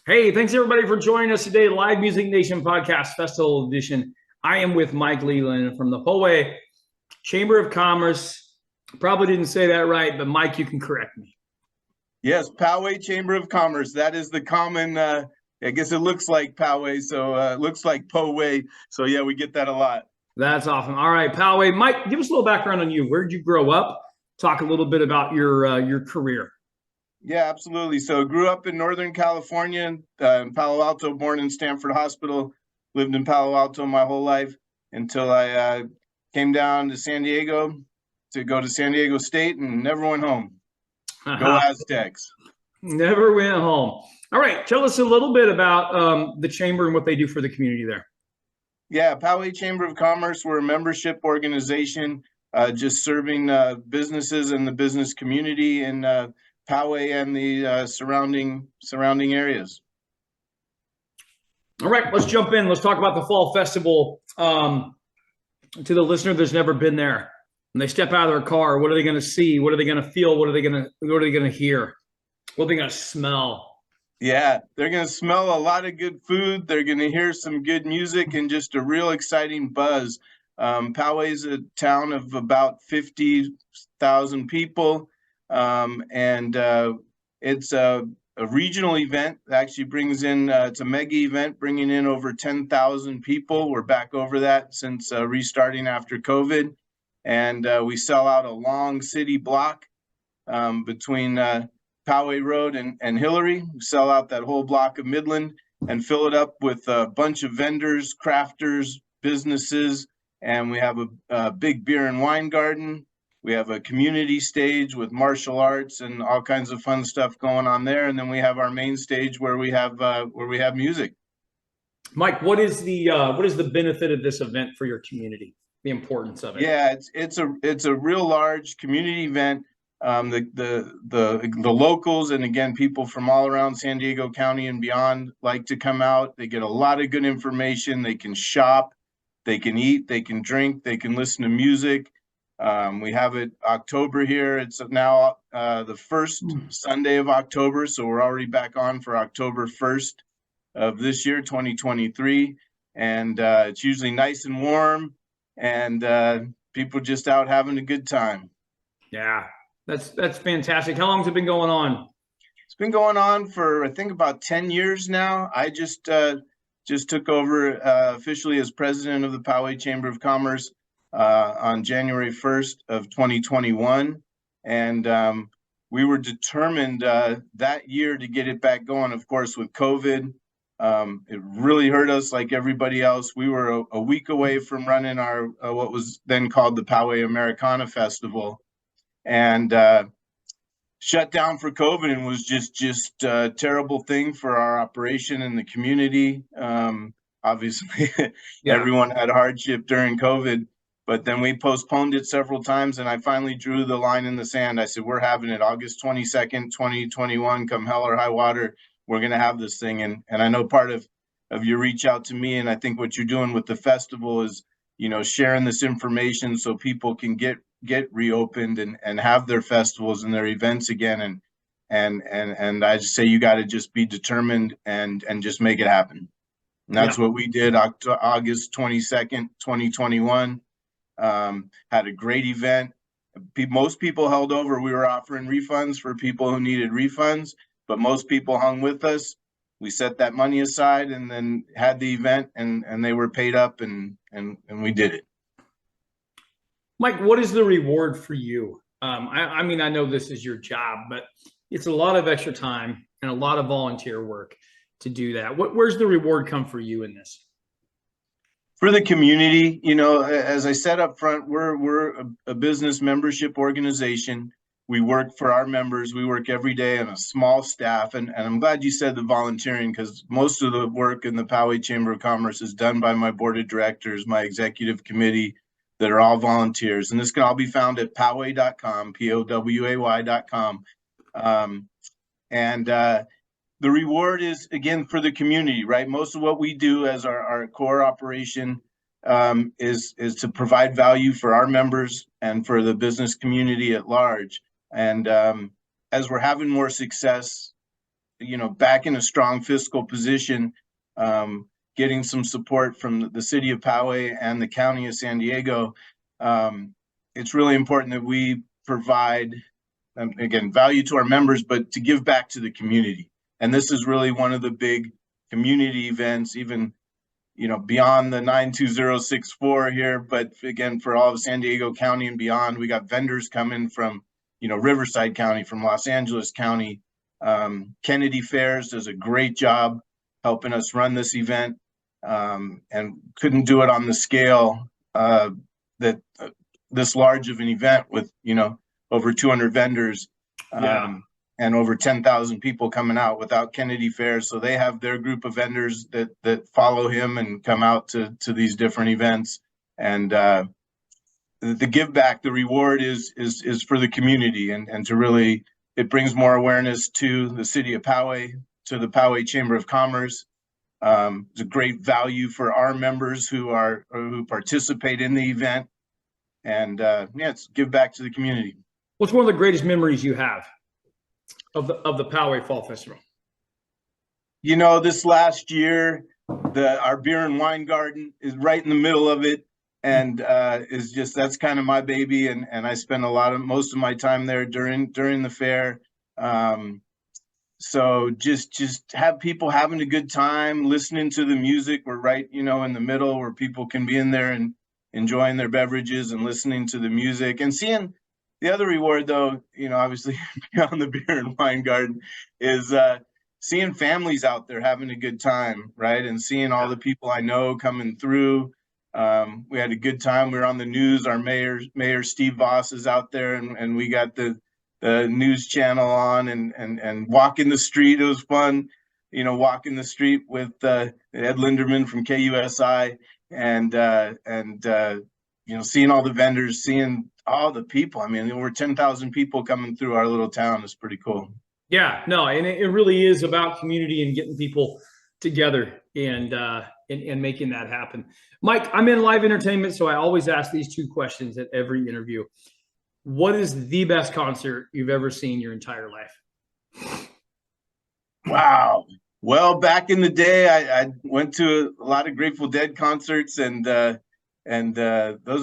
Hey, thanks everybody for joining us today. Live Music Nation Podcast Festival Edition. I am with Mike Leland from the Poway Chamber of Commerce. Probably didn't say that right, but Mike, you can correct me. Yes, Poway Chamber of Commerce. That is the common, I guess it looks like Poway, so it looks like Poway. So yeah, we get that a lot. That's awesome. All right, Poway. Mike, give us a little background on you. Where did you grow up? Talk a little bit about your career. Yeah, absolutely. So grew up in Northern California, in Palo Alto, born in Stanford Hospital, lived in Palo Alto my whole life until I came down to San Diego to go to San Diego State and never went home. Go Aztecs. Never went home. All right, tell us a little bit about the chamber and what they do for the community there. Yeah, Poway Chamber of Commerce, we're a membership organization just serving businesses and the business community in Poway and the surrounding areas. All right, let's jump in. Let's talk about the fall festival. To the listener that's never been there, when they step out of their car, what are they going to see? What are they going to feel? What are they going to hear? What are they going to smell? Yeah, they're going to smell a lot of good food. They're going to hear some good music and just a real exciting buzz. Poway is a town of about 50,000 people, and it's a regional event that actually brings in, it's a mega event bringing in over 10,000 people. We're back over that since restarting after COVID. And we sell out a long city block between Poway Road and Hillary. We sell out that whole block of Midland and fill it up with a bunch of vendors, crafters, businesses. And we have a big beer and wine garden. We have a community stage with martial arts and all kinds of fun stuff going on there. And then we have our main stage where we have music. Mike, what is the benefit of this event for your community? The importance of it? Yeah, it's a real large community event. The locals and again people from all around San Diego County and beyond like to come out. They get a lot of good information. They can shop, they can eat, they can drink, they can listen to music. We have it October here. It's now the first Sunday of October, so we're already back on for October 1st of this year, 2023, and it's usually nice and warm, and people just out having a good time. Yeah, that's fantastic. How long has it been going on? It's been going on for I think about 10 years now. I just took over officially as president of the Poway Chamber of Commerce on January 1st of 2021. And we were determined that year to get it back going. Of course, with COVID, it really hurt us like everybody else. We were a week away from running our what was then called the Poway Americana Festival, and shut down for COVID, and was just a terrible thing for our operation and the community. Obviously, yeah. Everyone had hardship during COVID. But then we postponed it several times, and I finally drew the line in the sand. I said, we're having it August 22nd, 2021, come hell or high water. We're going to have this thing. And I know part of your reach out to me, and I think what you're doing with the festival is, sharing this information so people can get reopened and have their festivals and their events again. And I just say you got to just be determined and just make it happen. And that's what we did August 22nd, 2021. Had a great event. Most people held over. We were offering refunds for people who needed refunds, but most people hung with us. We set that money aside and then had the event, and they were paid up, and we did it. Mike, what is the reward for you? I mean, I know this is your job, but it's a lot of extra time and a lot of volunteer work to do that. Where's the reward come for you in this? For the community, as I said up front, we're a business membership organization. We work for our members. We work every day on a small staff. And I'm glad you said the volunteering, because most of the work in the Poway Chamber of Commerce is done by my board of directors, my executive committee, that are all volunteers. And this can all be found at poway.com, Poway.com. The reward is, again, for the community, right? Most of what we do as our core operation is to provide value for our members and for the business community at large. And as we're having more success, back in a strong fiscal position, getting some support from the city of Poway and the county of San Diego. It's really important that we provide, again, value to our members, but to give back to the community. And this is really one of the big community events, even beyond the 92064 here, but again, for all of San Diego County and beyond, we got vendors coming from, Riverside County, from Los Angeles County. Kennedy Fairs does a great job helping us run this event, and couldn't do it on the scale that this large of an event with, over 200 vendors. And over 10,000 people coming out without Kennedy Fairs. So they have their group of vendors that follow him and come out to these different events. And the give back, the reward is for the community, and to really, it brings more awareness to the city of Poway, to the Poway Chamber of Commerce. It's a great value for our members who participate in the event. And it's give back to the community. What's one of the greatest memories you have of the Poway Fall Festival? This last year, our beer and wine garden is right in the middle of it, and that's kind of my baby, and I spend most of my time there during the fair. So just have people having a good time, listening to the music. We're right, in the middle where people can be in there and enjoying their beverages and listening to the music, and seeing. The other reward, though, obviously beyond the beer and wine garden, is seeing families out there having a good time, right? And seeing all the people I know coming through. We had a good time. We were on the news. Our Mayor Steve Voss is out there, and we got the news channel on, and walking the street. It was fun, walking the street with Ed Linderman from KUSI, and seeing all the vendors, seeing all the people. I mean, over 10,000 people coming through our little town is pretty cool. Yeah, no, and it really is about community and getting people together and making that happen. Mike, I'm in live entertainment, so I always ask these two questions at every interview. What is the best concert you've ever seen your entire life? Wow. Well, back in the day, I went to a lot of Grateful Dead concerts, and those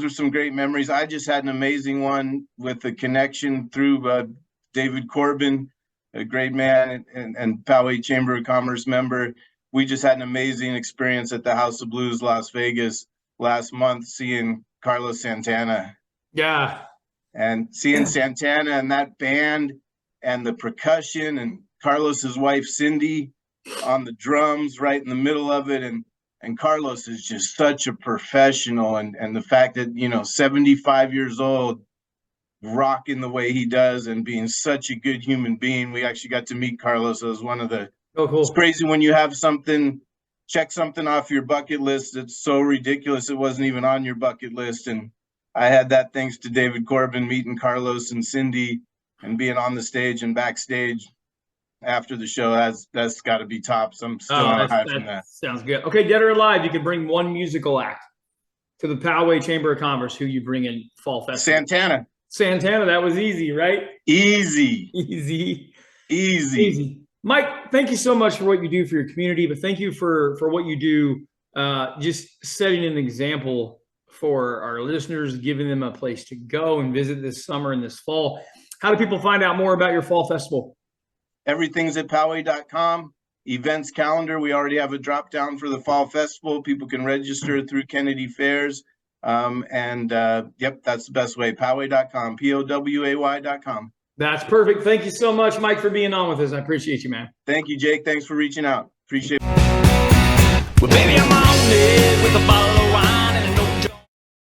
are some great memories. I just had an amazing one with a connection through David Corbin, a great man and Poway Chamber of Commerce member. We just had an amazing experience at the House of Blues, Las Vegas last month, seeing Carlos Santana. Yeah. And seeing Santana and that band and the percussion, and Carlos's wife, Cindy, on the drums right in the middle of it. And Carlos is just such a professional, and the fact that, 75 years old, rocking the way he does and being such a good human being. We actually got to meet Carlos. It was one of the, cool. It's crazy when you have check something off your bucket list that's so ridiculous it wasn't even on your bucket list. And I had that thanks to David Corbin, meeting Carlos and Cindy and being on the stage and backstage after the show. That's got to be top. So I'm still on a high from that. Sounds good. Okay, dead or alive, you can bring one musical act to the Poway Chamber of Commerce. Who you bring in Fall Festival? Santana. That was easy, right? Easy. Mike, thank you so much for what you do for your community, but thank you for what you do, just setting an example for our listeners, giving them a place to go and visit this summer and this fall. How do people find out more about your Fall Festival? Everything's at poway.com. Events calendar. We already have a drop down for the Fall Festival. People can register through Kennedy Fairs. Yep, that's the best way. Poway.com, POWAY.com. That's perfect. Thank you so much, Mike, for being on with us. I appreciate you, man. Thank you, Jake. Thanks for reaching out. Appreciate it. Well, baby, I'm on it with a bottle of